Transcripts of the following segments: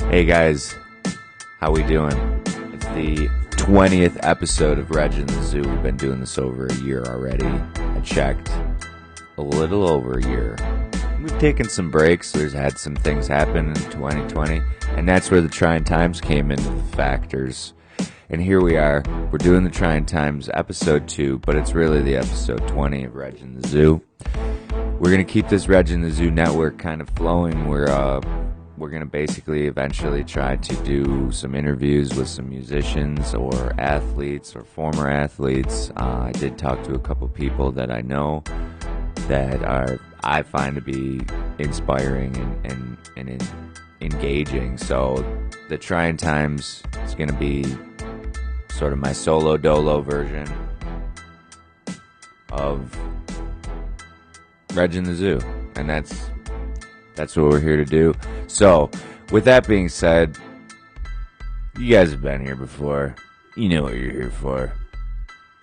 Hey guys, how we doing? It's the 20th episode of Reg in the Zoo. We've been doing this over a year already. I checked. A little over a year. We've taken some breaks. There's had some things happen in 2020, and that's where the Tryin Times came into the factors. And here we are. We're doing the Tryin Times episode 2, but it's really the episode 20 of Reg in the Zoo. We're going to keep this Reg in the Zoo network kind of flowing. We're going to basically eventually try to do some interviews with some musicians or athletes or former athletes. I did talk to a couple people that I know that I find to be inspiring and engaging. So the Tryin Times is going to be sort of my solo.dolo version of Reg in the Zoo. And that's what we're here to do. So, with that being said, you guys have been here before. You know what you're here for.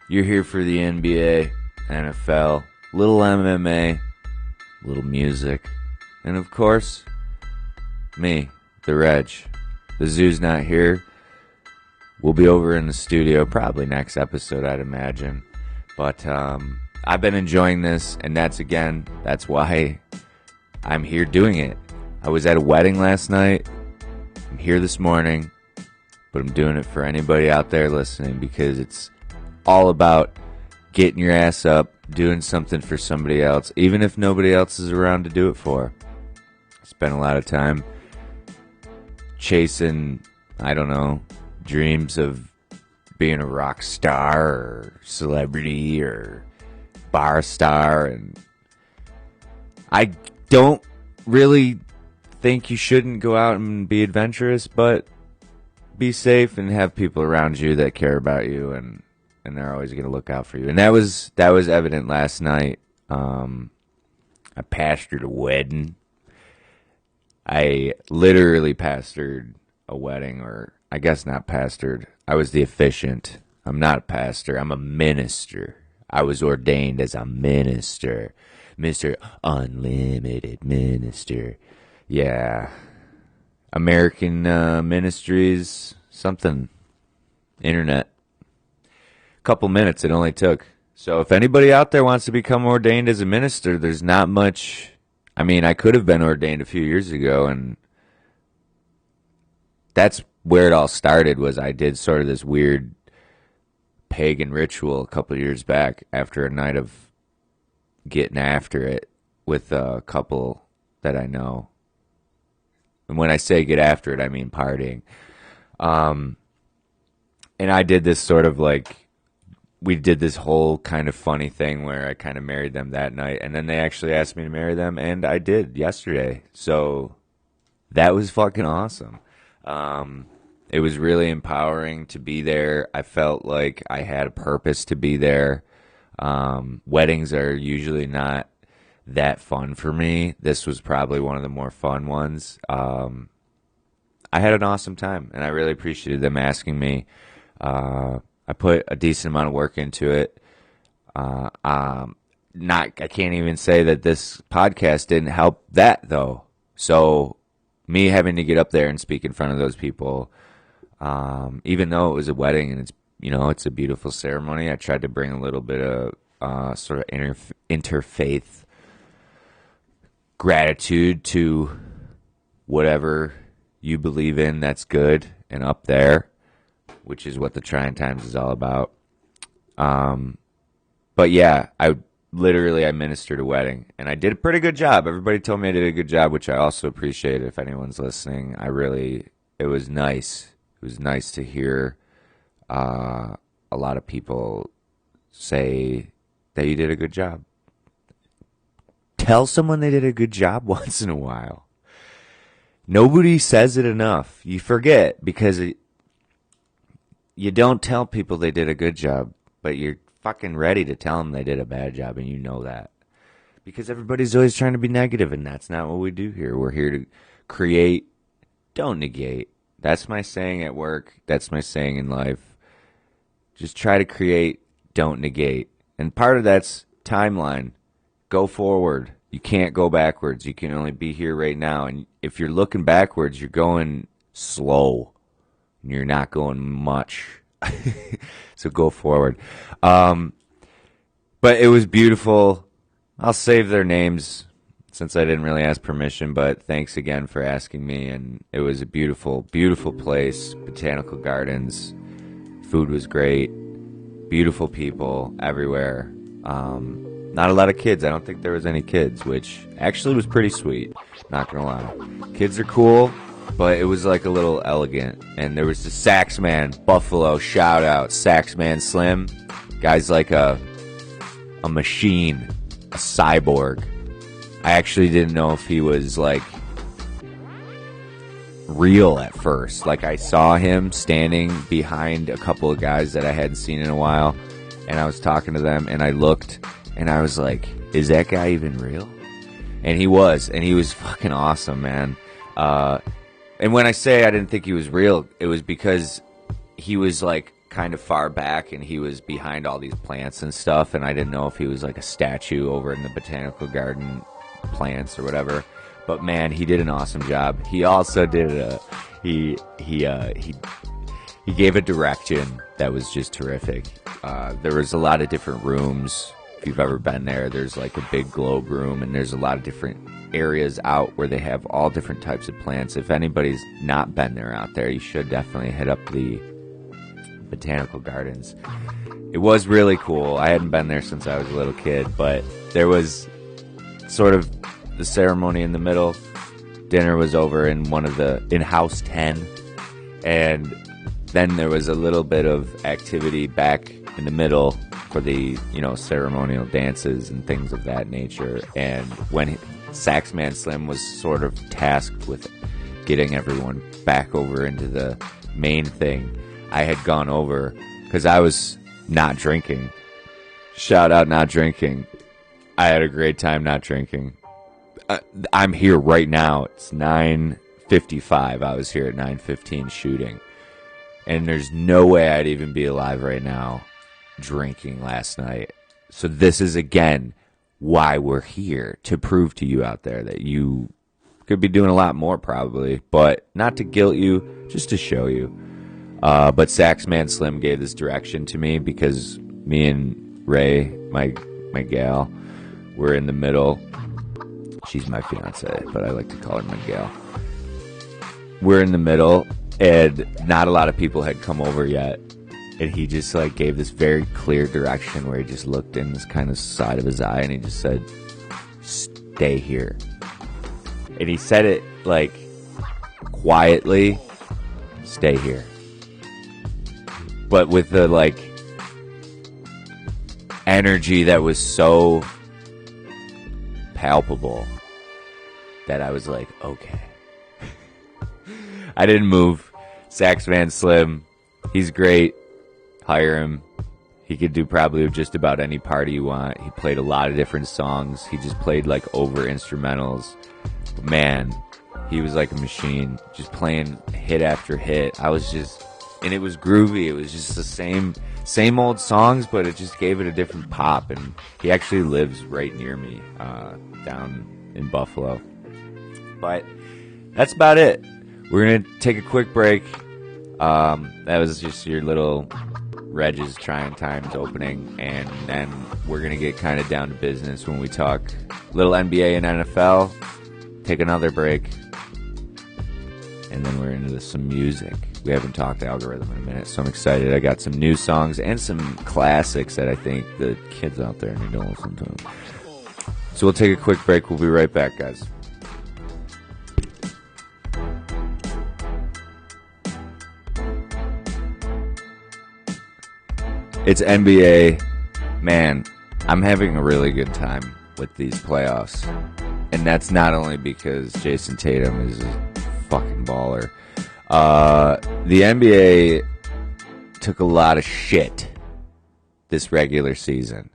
You're here for the NBA, NFL, little MMA, little music, and of course, me, the Reg. The Zoo's not here. We'll be over in the studio probably next episode, I'd imagine. But I've been enjoying this, and that's why I'm here doing it. I was at a wedding last night. I'm here this morning, but I'm doing it for anybody out there listening because it's all about getting your ass up, doing something for somebody else, even if nobody else is around to do it for. I spent a lot of time chasing, dreams of being a rock star or celebrity or bar star, and I don't really think you shouldn't go out and be adventurous, but be safe and have people around you that care about you and they're always going to look out for you. And that was evident last night. I pastored a wedding. I literally pastored a wedding, or I guess not pastored. I was the officiant. I'm not a pastor. I'm a minister. I was ordained as a minister. Mr. Unlimited Minister. Yeah. American Ministries, something. Internet. Couple minutes it only took. So if anybody out there wants to become ordained as a minister, there's not much. I mean, I could have been ordained a few years ago, and that's where it all started. Was I did sort of this weird pagan ritual a couple years back after a night of getting after it with a couple that I know. And when I say get after it, I mean partying. And I did this sort of we did this whole kind of funny thing where I kind of married them that night. And then they actually asked me to marry them, and I did yesterday. So that was fucking awesome. It was really empowering to be there. I felt like I had a purpose to be there. Weddings are usually not that fun for me. This was probably one of the more fun ones. I had an awesome time, and I really appreciated them asking me. I put a decent amount of work into it. I can't even say that this podcast didn't help that, though. So me having to get up there and speak in front of those people, even though it was a wedding and it's a beautiful ceremony, I tried to bring a little bit of sort of interfaith gratitude to whatever you believe in that's good and up there, which is what the Tryin Times is all about. But yeah, I ministered a wedding, and I did a pretty good job. Everybody told me I did a good job, which I also appreciate. If anyone's listening, it was nice. It was nice to hear a lot of people say that you did a good job. Tell someone they did a good job once in a while. Nobody says it enough. You forget because you don't tell people they did a good job, but you're fucking ready to tell them they did a bad job, and you know that. Because everybody's always trying to be negative, and that's not what we do here. We're here to create, don't negate. That's my saying at work. That's my saying in life. Just try to create, don't negate. And part of that's timeline. Go forward. You can't go backwards. You can only be here right now. And if you're looking backwards, you're going slow. You're not going much. So go forward. But it was beautiful. I'll save their names since I didn't really ask permission, but thanks again for asking me. And it was a beautiful, beautiful place. Botanical gardens. Food was great. Beautiful people everywhere. Not a lot of kids. I don't think there was any kids, which actually was pretty sweet. Not gonna lie. Kids are cool, but it was like a little elegant. And there was the Saxman, Buffalo, shout out, Saxman Slim. Guy's like a machine, a cyborg. I actually didn't know if he was like real at first. Like I saw him standing behind a couple of guys that I hadn't seen in a while, and I was talking to them, and I looked, and I was like, is that guy even real? And he was fucking awesome, man. And when I say I didn't think he was real, it was because he was like kind of far back, and he was behind all these plants and stuff, and I didn't know if he was like a statue over in the botanical garden plants or whatever. But man, he did an awesome job. He also did he gave a direction that was just terrific. There was a lot of different rooms. If you've ever been there, there's like a big globe room, and there's a lot of different areas out where they have all different types of plants. If anybody's not been there out there, you should definitely hit up the botanical gardens. It was really cool. I hadn't been there since I was a little kid, but there was sort of the ceremony in the middle. Dinner was over in in House 10, and then there was a little bit of activity back in the middle for the, ceremonial dances and things of that nature. And when Saxman Slim was sort of tasked with getting everyone back over into the main thing, I had gone over because I was not drinking. Shout out not drinking. I had a great time not drinking. I'm here right now. It's 9:55. I was here at 9:15 shooting. And there's no way I'd even be alive right now drinking last night. So this is, again, why we're here, to prove to you out there that you could be doing a lot more probably, but not to guilt you, just to show you. But Saxman Slim gave this direction to me because me and Ray, my gal, were in the middle. She's my fiance, but I like to call her my gal. We're in the middle, and not a lot of people had come over yet. And he just like gave this very clear direction where he just looked in this kind of side of his eye, and he just said, "Stay here." And he said it like quietly, "Stay here." But with the like energy that was so palpable that I was like, okay. I didn't move. Saxman Slim, he's great. Hire him. He could do probably just about any party you want. He played a lot of different songs. He just played like over instrumentals. But man, he was like a machine, just playing hit after hit. And it was groovy. It was just the same old songs, but it just gave it a different pop. And he actually lives right near me, down in Buffalo. But that's about it. We're going to take a quick break. That was just your little Reg's Tryin Times opening. And then we're going to get kind of down to business when we talk little NBA and NFL. Take another break. And then we're into some music. We haven't talked algorithm in a minute, so I'm excited. I got some new songs and some classics that I think the kids out there need to listen to. So we'll take a quick break. We'll be right back, guys. It's NBA. Man, I'm having a really good time with these playoffs. And that's not only because Jason Tatum is a fucking baller. The NBA took a lot of shit this regular season.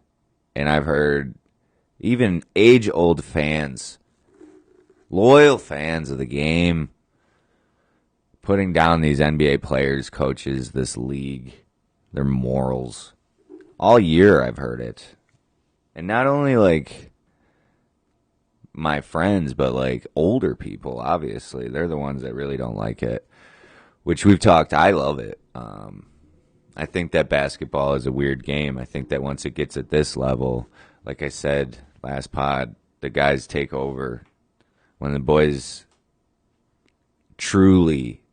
And I've heard even age-old fans, loyal fans of the game, putting down these NBA players, coaches, this league, their morals. All year I've heard it. And not only like my friends, but like older people, obviously. They're the ones that really don't like it. which we've talked. I love it. I think that basketball is a weird game. I think that once it gets at this level, like I said last pod, the guys take over. When the boys truly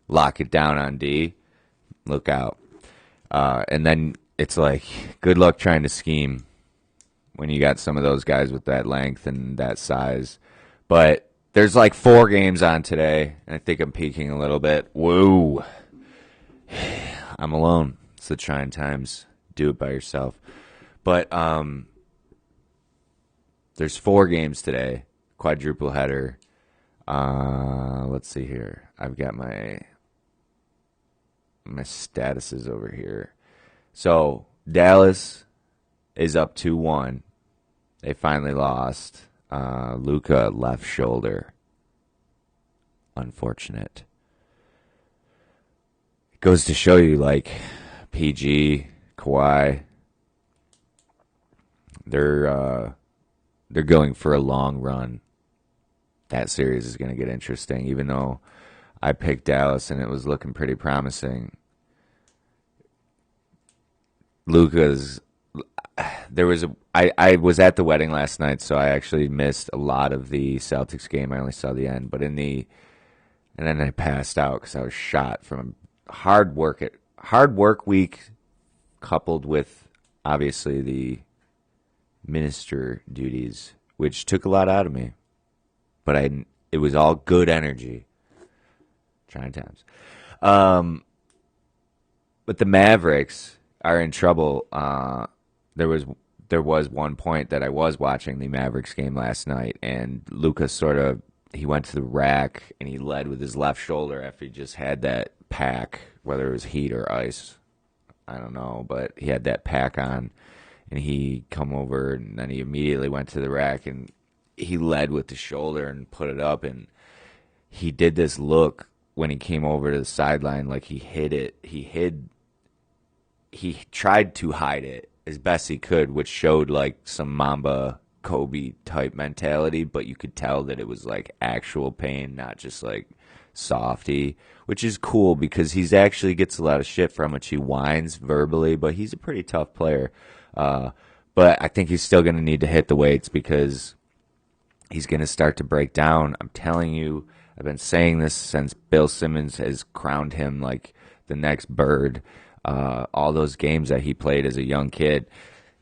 lock it down on D, look out. And then it's like, good luck trying to scheme when you got some of those guys with that length and that size. But there's like 4 games on today, and I think I'm peaking a little bit. Whoa. I'm alone. It's the Tryin Times. Do it by yourself. But there's 4 games today. Quadruple header. Let's see here. I've got my statuses over here. So Dallas is up 2-1. They finally lost. Luka left shoulder. Unfortunate. It goes to show you, like, PG, Kawhi, they're going for a long run. That series is going to get interesting, even though I picked Dallas and it was looking pretty promising. Luka's I was at the wedding last night, so I actually missed a lot of the Celtics game. I only saw the end, but and then I passed out because I was shot from hard work week, coupled with obviously the minister duties, which took a lot out of me. But it was all good energy. Tryin Times. But the Mavericks are in trouble. There was one point that I was watching the Mavericks game last night, and Lucas he went to the rack and he led with his left shoulder after he just had that pack, whether it was heat or ice, I don't know, but he had that pack on, and he come over and then he immediately went to the rack and he led with the shoulder and put it up, and he did this look when he came over to the sideline like he hid it. He tried to hide it as best he could, which showed like some Mamba Kobe type mentality, but you could tell that it was like actual pain, not just like softy, which is cool because he's actually gets a lot of shit from it. He whines verbally, but he's a pretty tough player. But I think he's still going to need to hit the weights because he's going to start to break down. I'm telling you, I've been saying this since Bill Simmons has crowned him like the next Bird. All those games that he played as a young kid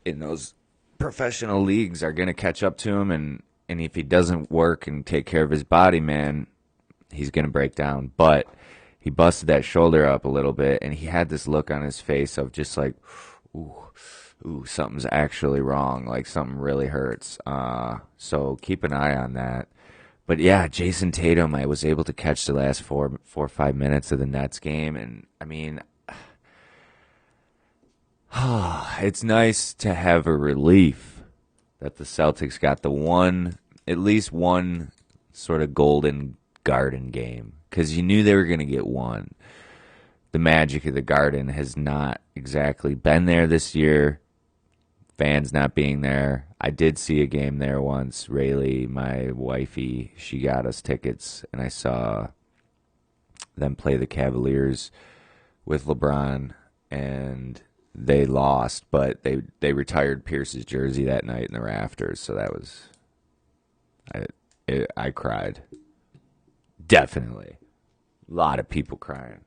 in those professional leagues are going to catch up to him, and if he doesn't work and take care of his body, man, he's going to break down. But he busted that shoulder up a little bit, and he had this look on his face of just like, ooh, something's actually wrong, like something really hurts. So keep an eye on that. But yeah, Jason Tatum, I was able to catch the last 4 or 5 minutes of the Nets game, and I mean, it's nice to have a relief that the Celtics got at least one sort of golden Garden game, because you knew they were going to get one. The magic of the Garden has not exactly been there this year. Fans not being there. I did see a game there once. Rayleigh, my wifey, she got us tickets, and I saw them play the Cavaliers with LeBron, and they lost, but they retired Pierce's jersey that night in the rafters, so that was I cried. Definitely. A lot of people crying,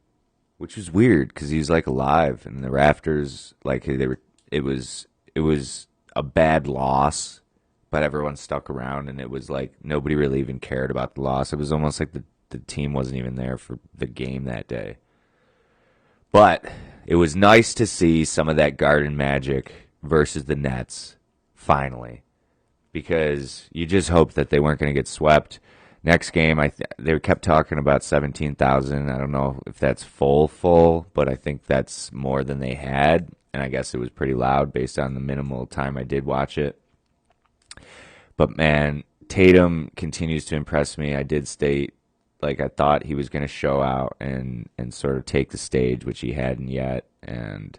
which was weird because he's like alive, and the rafters, like it was a bad loss, but everyone stuck around, and it was like nobody really even cared about the loss. It was almost like the team wasn't even there for the game that day. But it was nice to see some of that Garden magic versus the Nets, finally, because you just hoped that they weren't going to get swept. Next game, they kept talking about 17,000. I don't know if that's full, but I think that's more than they had, and I guess it was pretty loud based on the minimal time I did watch it. But, man, Tatum continues to impress me. I did state, like, I thought he was going to show out and sort of take the stage, which he hadn't yet. And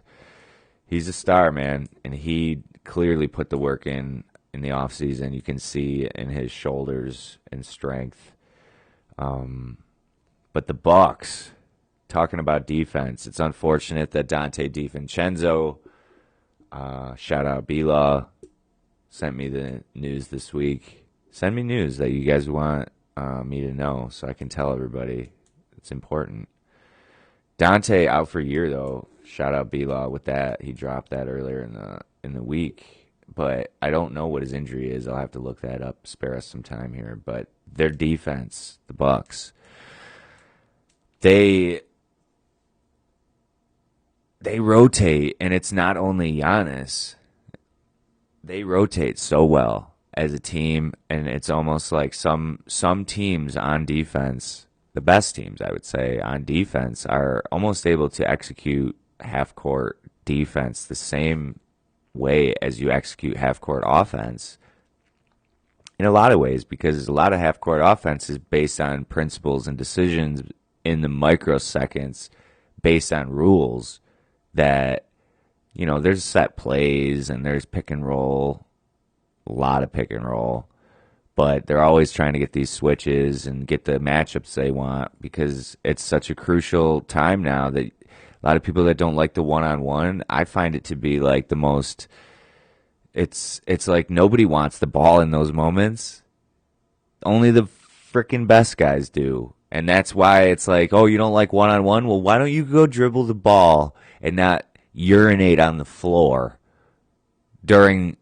he's a star, man. And he clearly put the work in the offseason. You can see in his shoulders and strength. But the Bucks, talking about defense, it's unfortunate that Dante DiVincenzo, shout out B-Law, sent me the news this week. Send me news that you guys want me to know so I can tell everybody. It's important. Dante out for a year, though. Shout out B-Law with that. He dropped that earlier in the week. But I don't know what his injury is. I'll have to look that up. Spare us some time here. But their defense, the Bucks, they rotate, and it's not only Giannis. They rotate so well as a team, and it's almost like some teams on defense, the best teams, I would say, on defense, are almost able to execute half-court defense the same way as you execute half-court offense in a lot of ways, because a lot of half-court offense is based on principles and decisions in the microseconds based on rules that, you know, there's set plays and there's pick and roll, a lot of pick and roll, but they're always trying to get these switches and get the matchups they want, because it's such a crucial time now that a lot of people that don't like the one-on-one, I find it to be like the most, it's like nobody wants the ball in those moments. Only the freaking best guys do. And that's why it's like, oh, you don't like one-on-one? Well, why don't you go dribble the ball and not urinate on the floor during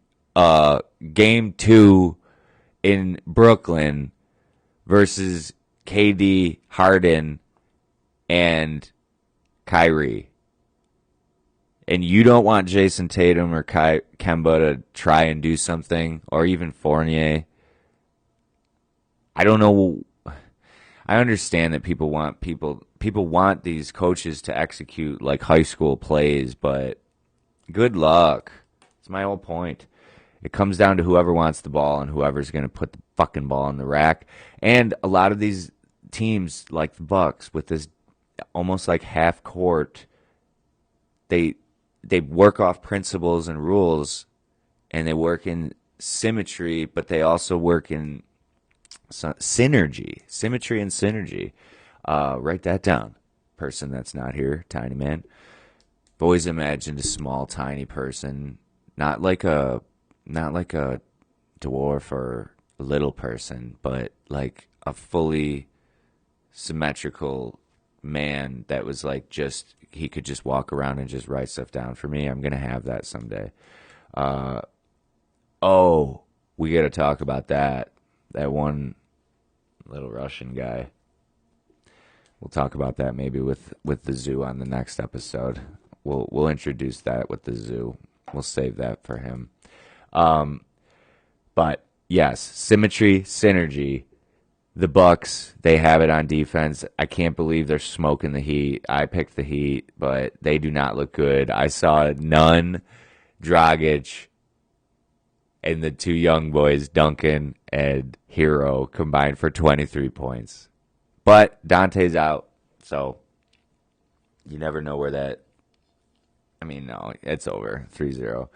game 2 in Brooklyn versus KD, Harden, and Kyrie. And you don't want Jason Tatum or Kemba to try and do something, or even Fournier. I don't know. I understand that people want these coaches to execute like high school plays, but good luck. That's my whole point. It comes down to whoever wants the ball and whoever's going to put the fucking ball in the rack. And a lot of these teams, like the Bucks, with this almost like half court, they work off principles and rules, and they work in symmetry, but they also work in symmetry and synergy. Write that down, person that's not here, tiny man. I've always imagined a small, tiny person, not like a dwarf or a little person, but like a fully symmetrical man that was like just, he could just walk around and just write stuff down. For me, I'm going to have that someday. We got to talk about that one little Russian guy. We'll talk about that maybe with the zoo on the next episode. We'll introduce that with the zoo. We'll save that for him. But yes, symmetry, synergy. The Bucks, they have it on defense. I can't believe they're smoking the Heat. I picked the Heat, but they do not look good. I saw Nunn, Dragic, and the two young boys, Duncan and Hero, combined for 23 points. But Dante's out, so you never know where that... I mean, no, it's over, 3-0.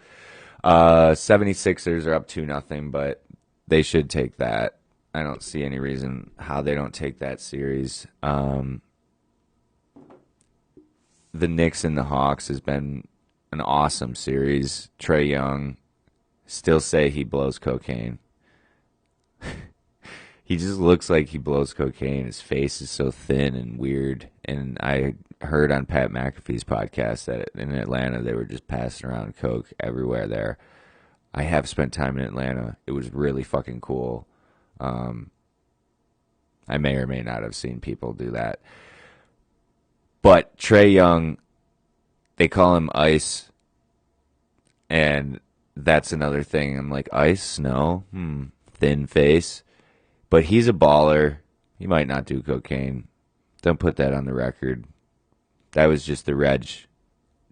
76ers are up 2-0, but they should take that. I don't see any reason how they don't take that series. The Knicks and the Hawks has been an awesome series. Trae Young, still say he blows cocaine. He just looks like he blows cocaine. His face is so thin and weird. And I heard on Pat McAfee's podcast that in Atlanta they were just passing around coke everywhere there. I have spent time in Atlanta. It was really fucking cool. I may or may not have seen people do that. But Trae Young, they call him Ice. And that's another thing. I'm like, Ice? No. Thin face. But he's a baller. He might not do cocaine. Don't put that on the record. That was just the Reg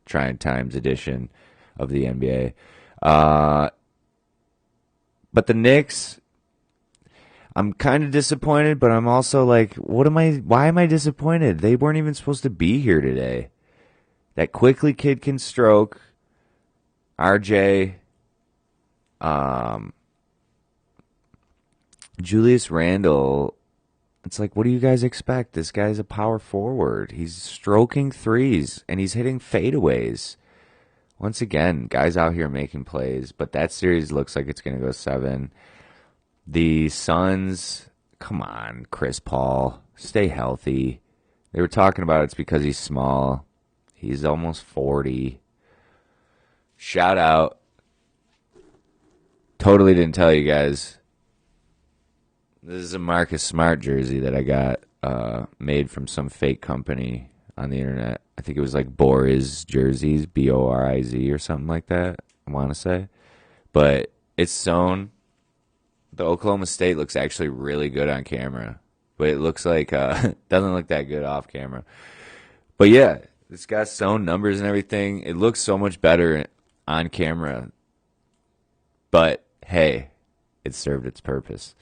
Tryin Times edition of the NBA. But the Knicks, I'm kind of disappointed, but I'm also like, why am I disappointed? They weren't even supposed to be here today. That Quickly kid can stroke. RJ, Julius Randle It's like, what do you guys expect? This guy's a power forward. He's stroking threes and he's hitting fadeaways. Once again, guys out here making plays, but that series looks like it's going to go 7. The Suns, come on, Chris Paul, stay healthy. They were talking about it's because he's small. He's almost 40. Shout out. Totally didn't tell you guys. This is a Marcus Smart jersey that I got made from some fake company on the internet. I think it was like Boriz Jerseys, Boriz or something like that, I want to say. But it's sewn. The Oklahoma State looks actually really good on camera. But it looks like, doesn't look that good off camera. But yeah, it's got sewn numbers and everything. It looks so much better on camera. But hey, it served its purpose.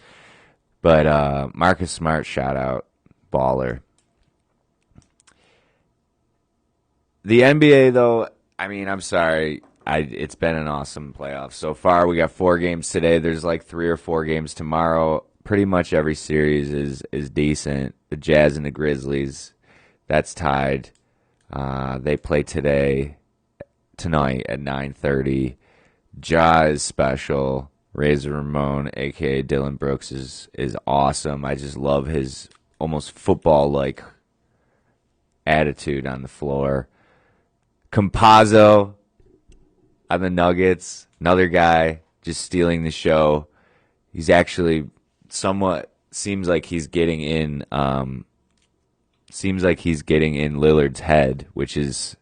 But Marcus Smart, shout out, baller. The NBA, though, I mean, I'm sorry. It's been an awesome playoff so far. We got 4 games today. There's like 3 or 4 games tomorrow. Pretty much every series is decent. The Jazz and the Grizzlies, that's tied. They play tonight at 9:30. Ja is special. Razor Ramon, a.k.a. Dylan Brooks, is awesome. I just love his almost football-like attitude on the floor. Campazzo on the Nuggets, another guy just stealing the show. He's actually somewhat seems like he's getting in Lillard's head, which is,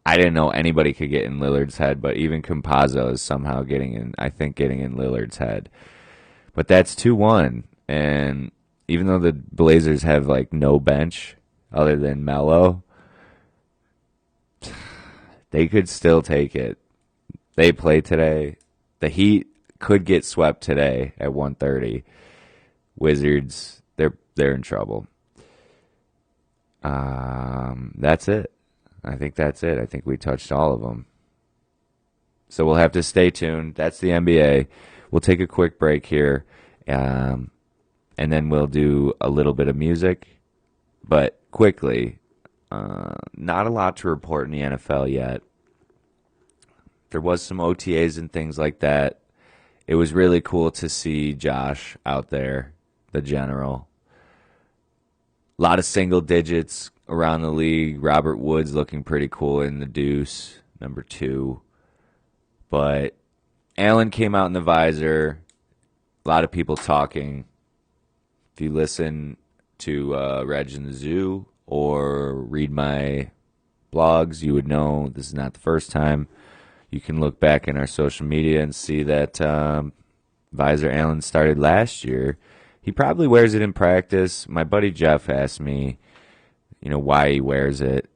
I didn't know anybody could get in Lillard's head, but even Campazzo is somehow getting in Lillard's head. But that's 2-1, and even though the Blazers have like no bench other than Melo, they could still take it. They play today. The Heat could get swept today at 1:30. Wizards, they're in trouble. That's it. I think that's it. I think we touched all of them. So we'll have to stay tuned. That's the NBA. We'll take a quick break here, and then we'll do a little bit of music. But quickly, not a lot to report in the NFL yet. There was some OTAs and things like that. It was really cool to see Josh out there, the general. A lot of single digits around the league. Robert Woods looking pretty cool in the deuce, number 2. But Allen came out in the visor. A lot of people talking. If you listen to Reg in the Zoo or read my blogs, you would know this is not the first time. You can look back in our social media and see that visor Allen started last year. He probably wears it in practice. My buddy Jeff asked me, why he wears it.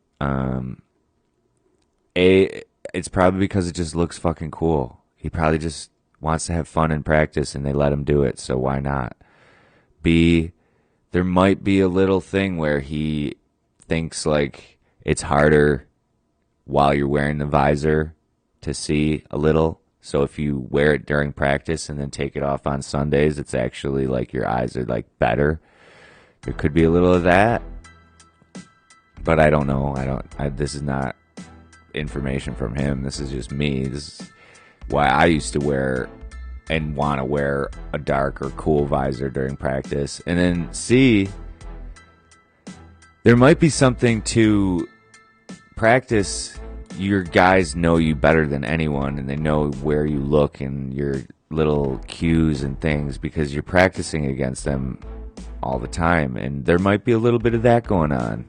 It's probably because it just looks fucking cool. He probably just wants to have fun in practice, and they let him do it, so why not? B, there might be a little thing where he thinks like it's harder while you're wearing the visor to see a little. So if you wear it during practice and then take it off on Sundays, it's actually like your eyes are like better. There could be a little of that, but I don't know. This is not information from him. This is just me. This is why I used to wear and want to wear a dark or cool visor during practice. And then C, there might be something to practice. Your guys know you better than anyone, and they know where you look and your little cues and things because you're practicing against them all the time, and there might be a little bit of that going on.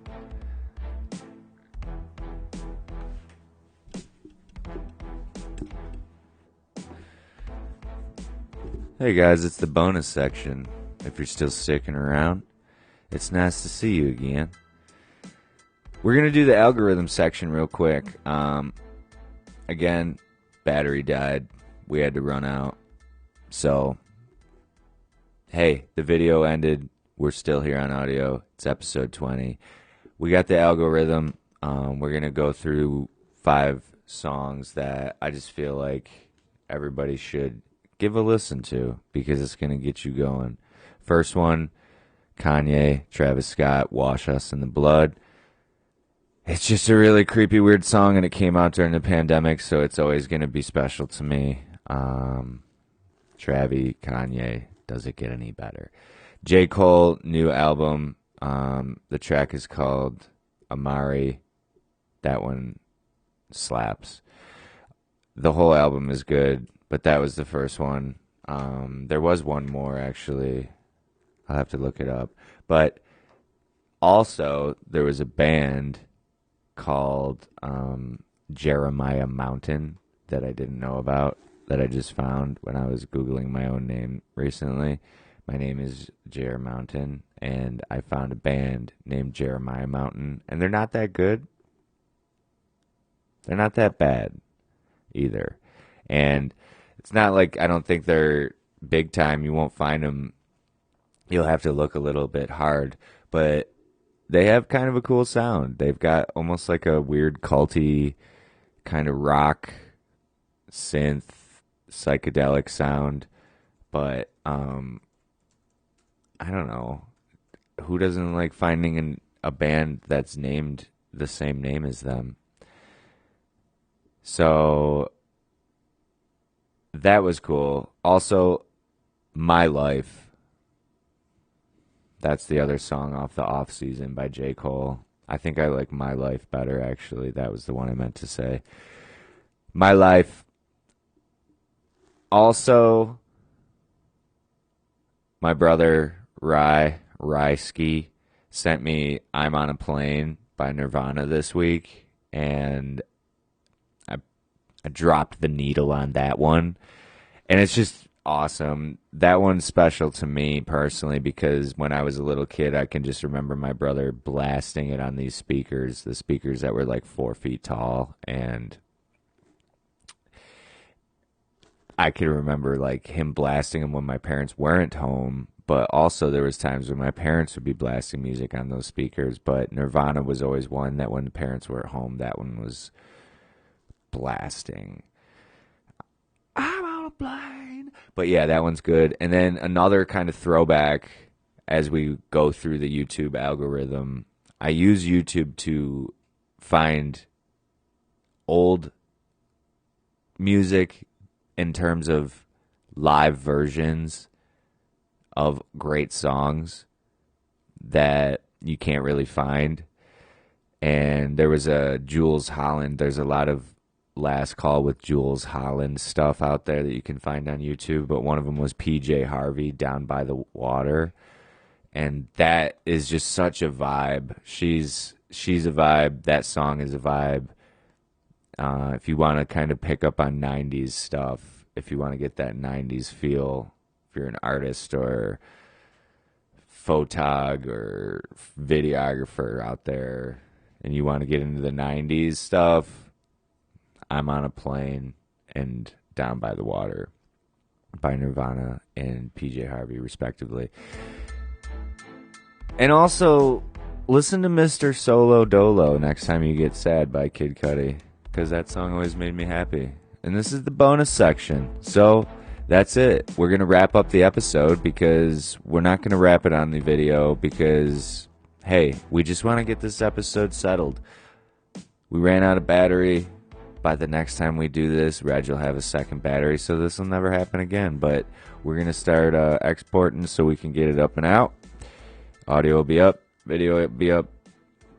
Hey guys, it's the bonus section. If you're still sticking around, it's nice to see you again. We're going to do the algorithm section real quick. Again, battery died. We had to run out. So, hey, the video ended. We're still here on audio. It's episode 20. We got the algorithm. We're going to go through 5 songs that I just feel like everybody should give a listen to because it's going to get you going. First one, Kanye, Travis Scott, Wash Us in the Blood. It's just a really creepy, weird song, and it came out during the pandemic, so it's always going to be special to me. Travis, Kanye, does it get any better? J. Cole, new album. The track is called Amari. That one slaps. The whole album is good, but that was the first one. There was one more, actually. I'll have to look it up. But also, there was a band called Jeremiah Mountain that I didn't know about, that I just found when I was Googling my own name recently. My name is Jer Mountain, and I found a band named Jeremiah Mountain, and they're not that good. They're not that bad either. And it's not like, I don't think they're big time. You won't find them. You'll have to look a little bit hard, but they have kind of a cool sound. They've got almost like a weird culty kind of rock, synth, psychedelic sound. But I don't know. Who doesn't like finding a band that's named the same name as them? So that was cool. Also, My Life. That's the other song off the Off Season by J. Cole. I think I like My Life better, actually. That was the one I meant to say. My Life. Also, my brother, Ski, sent me I'm on a Plane by Nirvana this week, and I dropped the needle on that one. And it's just awesome. That one's special to me personally because when I was a little kid, I can just remember my brother blasting it on these speakers, the speakers that were like 4 feet tall, and I could remember like him blasting them when my parents weren't home, but also there was times when my parents would be blasting music on those speakers, but Nirvana was always one that when the parents were at home, that one was blasting. I'm on a plane. But yeah, that one's good. And then another kind of throwback as we go through the YouTube algorithm. I use YouTube to find old music in terms of live versions of great songs that you can't really find. And there was a Jules Holland. There's a lot of Last Call with Jules Holland stuff out there that you can find on YouTube, but one of them was PJ Harvey, Down by the Water, and that is just such a vibe. She's a vibe. That song is a vibe. If you want to kind of pick up on 90s stuff, if you want to get that 90s feel, if you're an artist or photog or videographer out there and you want to get into the 90s stuff, I'm on a Plane and Down by the Water by Nirvana and PJ Harvey, respectively. And also, listen to Mr. Solo.dolo Next Time You Get Sad by Kid Cudi, because that song always made me happy. And this is the bonus section. So that's it. We're going to wrap up the episode because we're not going to wrap it on the video because, hey, we just want to get this episode settled. We ran out of battery. By the next time we do this, Reg will have a second battery, so this will never happen again. But we're going to start exporting so we can get it up and out. Audio will be up. Video will be up.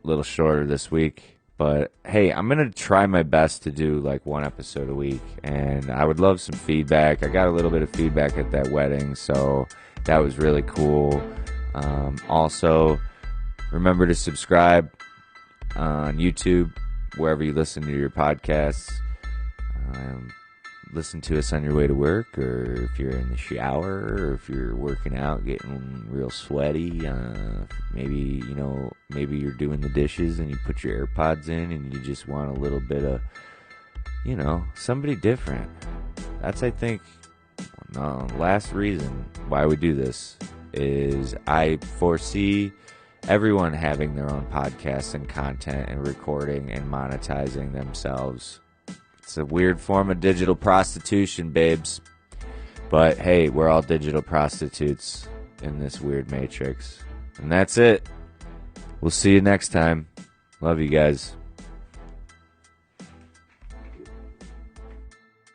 A little shorter this week. But, hey, I'm going to try my best to do, like, one episode a week. And I would love some feedback. I got a little bit of feedback at that wedding, so that was really cool. Also, remember to subscribe on YouTube, wherever you listen to your podcasts. Listen to us on your way to work, or if you're in the shower, or if you're working out, getting real sweaty. Maybe you're doing the dishes and you put your AirPods in and you just want a little bit of, somebody different. That's, I think, last reason why we do this is I foresee everyone having their own podcasts and content and recording and monetizing themselves. It's a weird form of digital prostitution, babes. But hey, we're all digital prostitutes in this weird matrix. And that's it. We'll see you next time. Love you guys.